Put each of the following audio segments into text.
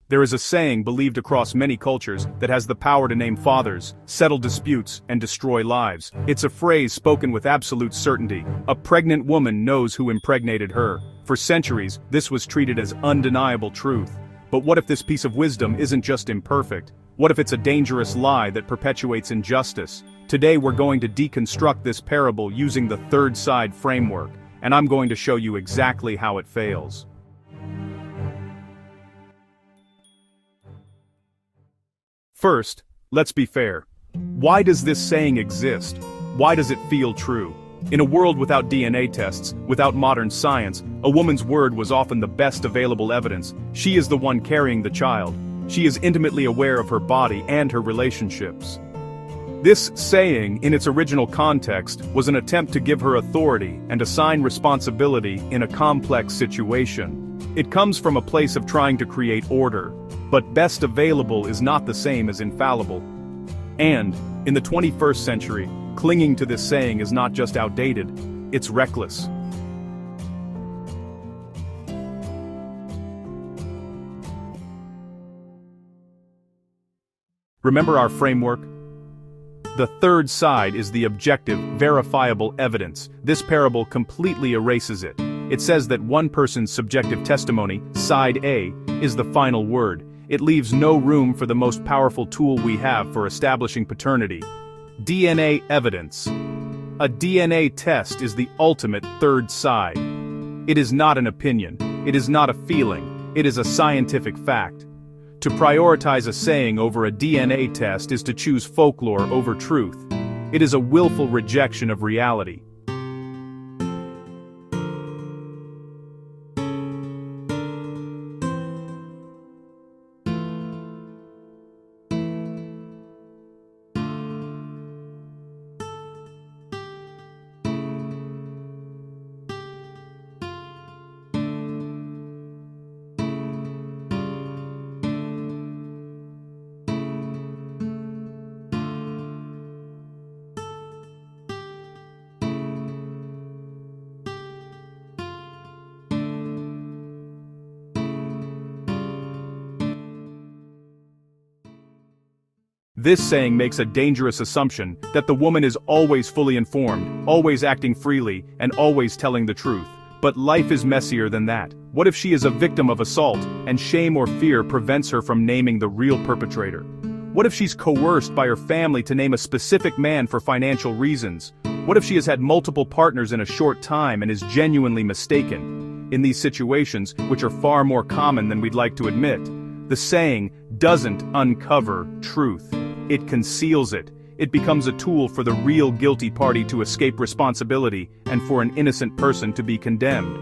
There is a saying believed across many cultures that has the power to name fathers, settle disputes, and destroy lives. It's a phrase spoken with absolute certainty. A pregnant woman knows who impregnated her. For centuries, this was treated as undeniable truth. But what if this piece of wisdom isn't just imperfect? What if it's a dangerous lie that perpetuates injustice? Today we're going to deconstruct this parable using the third side framework, and I'm going to show you exactly how it fails. First, let's be fair. Why does this saying exist? Why does it feel true? In a world without DNA tests, without modern science, a woman's word was often the best available evidence. She is the one carrying the child. She is intimately aware of her body and her relationships. This saying, in its original context, was an attempt to give her authority and assign responsibility in a complex situation. It comes from a place of trying to create order, but best available is not the same as infallible. And, in the 21st century, clinging to this saying is not just outdated, it's reckless. Remember our framework? The third side is the objective, verifiable evidence. This parable completely erases it. It says that one person's subjective testimony, side A, is the final word. It leaves no room for the most powerful tool we have for establishing paternity: DNA evidence. A DNA test is the ultimate third side. It is not an opinion. It is not a feeling. It is a scientific fact. To prioritize a saying over a DNA test is to choose folklore over truth. It is a willful rejection of reality. This saying makes a dangerous assumption that the woman is always fully informed, always acting freely, and always telling the truth. But life is messier than that. What if she is a victim of assault, and shame or fear prevents her from naming the real perpetrator? What if she's coerced by her family to name a specific man for financial reasons? What if she has had multiple partners in a short time and is genuinely mistaken? In these situations, which are far more common than we'd like to admit, the saying doesn't uncover truth. It conceals it. It becomes a tool for the real guilty party to escape responsibility and for an innocent person to be condemned.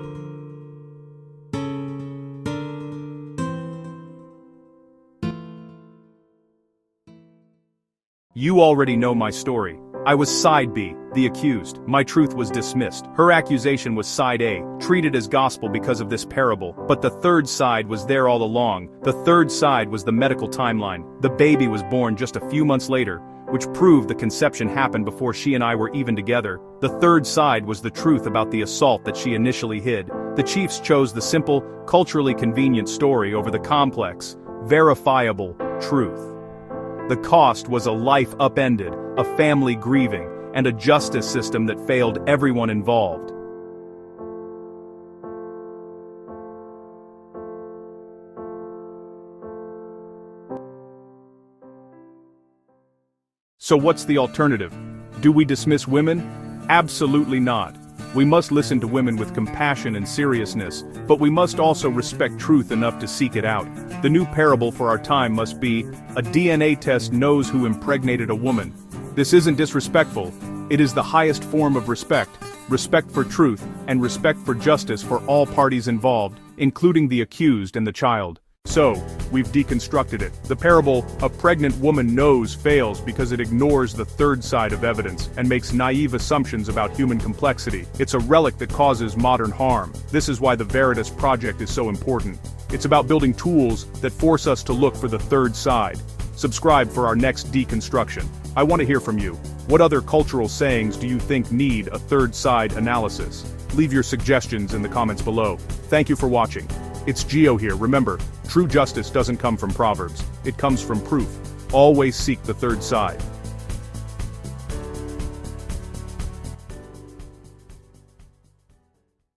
You already know my story. I was side B, the accused. My truth was dismissed. Her accusation was side A, treated as gospel because of this parable. But the third side was there all along. The third side was the medical timeline. The baby was born just a few months later, which proved the conception happened before she and I were even together. The third side was the truth about the assault that she initially hid. The chiefs chose the simple, culturally convenient story over the complex, verifiable truth. The cost was a life upended, a family grieving, and a justice system that failed everyone involved. So what's the alternative? Do we dismiss women? Absolutely not. We must listen to women with compassion and seriousness, but we must also respect truth enough to seek it out. The new parable for our time must be, a DNA test knows who impregnated a woman. This isn't disrespectful. It is the highest form of respect. Respect for truth, and respect for justice for all parties involved, including the accused and the child. So, we've deconstructed it. The parable, a pregnant woman knows, fails because it ignores the third side of evidence and makes naive assumptions about human complexity. It's a relic that causes modern harm. This is why the Veritas Project is so important. It's about building tools that force us to look for the third side. Subscribe for our next deconstruction. I want to hear from you. What other cultural sayings do you think need a third side analysis? Leave your suggestions in the comments below. Thank you for watching. It's Gio here. Remember, True justice doesn't come from proverbs, it comes from proof. Always seek the third side.